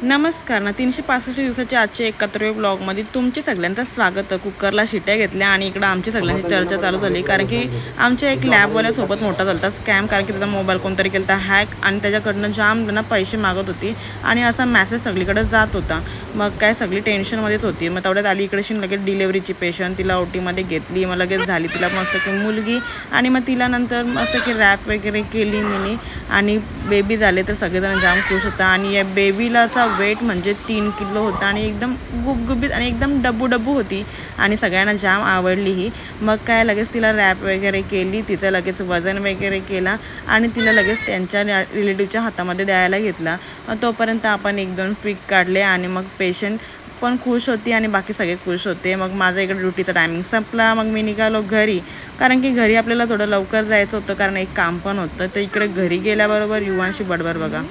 नमस्कार ना 365 दिवसाच्या आजच्या 71व्या ब्लॉगमध्ये तुमचे सगळ्यांचं स्वागत. कुकरला शिट्या घेतल्या आणि इकडं आमची सगळ्यांची चर्चा चालू झाली, कारण की आमच्या एक लॅबवाल्यासोबत मोठा झाला स्कॅम. कारण की त्याचा मोबाईल कोणतरी केला हॅक आणि त्याच्याकडनं जाम त्यांना पैसे मागत होती आणि असा मेसेज सगळीकडे जात होता. मग काय सगळी टेन्शनमध्येच होती. मग तेवढ्यात आली इकडेशी लगेच डिलेवरीची पेशंट, तिला ओटीमध्ये घेतली. मग लगेच झाली तिला मस्त की मुलगी आणि मग तिला नंतर असं की रॅप वगैरे केली मिनी आणि बेबी झाले. तर सगळेजण जाम खुश होता आणि या बेबीलाचा वेट म्हणजे 3 किलो होता आणि एकदम गुबगुबीत आणि एकदम डब्बू होती आणि सगळ्यांना जाम आवडली ही. मग काय लगेच तिला रॅप वगैरे केली, तिचं लगेच वजन वगैरे केला आणि तिला लगेच त्यांच्या रिलेटिव्हच्या हातामध्ये द्यायला घेतला. तोपर्यंत आपण 1-2 पिक काढले आणि मग पेशंट पण खुश होती आणि बाकी सगळे खुश होते. मग माझा इकडे ड्युटीचा टायमिंग संपला. मग मी निघालो घरी, कारण की घरी आपल्याला थोडं लवकर जायचं होतं, कारण एक काम पण होतं. तर इकडे घरी गेल्याबरोबर युवांशी बडबड बघा.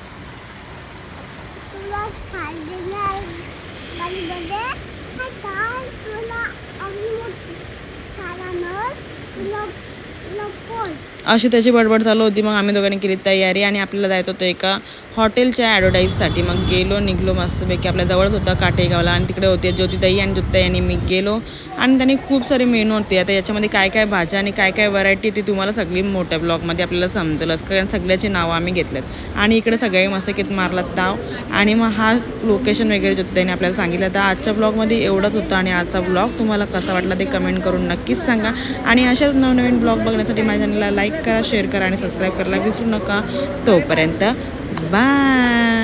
अशी त्याची बडबड चालू होती. मग आम्ही दोघांनी केली तयारी आणि आपल्याला जायचं होतं एका हॉटेलच्या ॲडव्हर्टाईजसाठी. मग गेलो निघलो मस्तपैकी. आपल्या जवळच होता काटेगावला आणि तिकडे होते ज्योतिताई आणि ज्योतिताई आणि मी गेलो आणि त्यांनी खूप सारे मेनू होते. आता याच्यामध्ये काय काय भाज्या आणि काय काय व्हरायटी ती तुम्हाला सगळी मोठ्या ब्लॉगमध्ये आपल्याला समजेलच, कारण सगळ्याची नावं आम्ही घेतलेत. आणि इकडे सगळे मस्तकीत मारलात ताव आणि मग हा लोकेशन वगैरे ज्योतिताईने आपल्याला सांगितलं. तर आजच्या ब्लॉगमध्ये एवढंच होतं आणि आजचा ब्लॉग तुम्हाला कसा वाटला ते कमेंट करून नक्कीच सांगा. आणि अशाच नवनवीन ब्लॉग बघण्यासाठी माझ्या चॅनलला लाईक करा, शेअर करा आणि सबस्क्राईब करायला विसरू नका. तोपर्यंत बाय.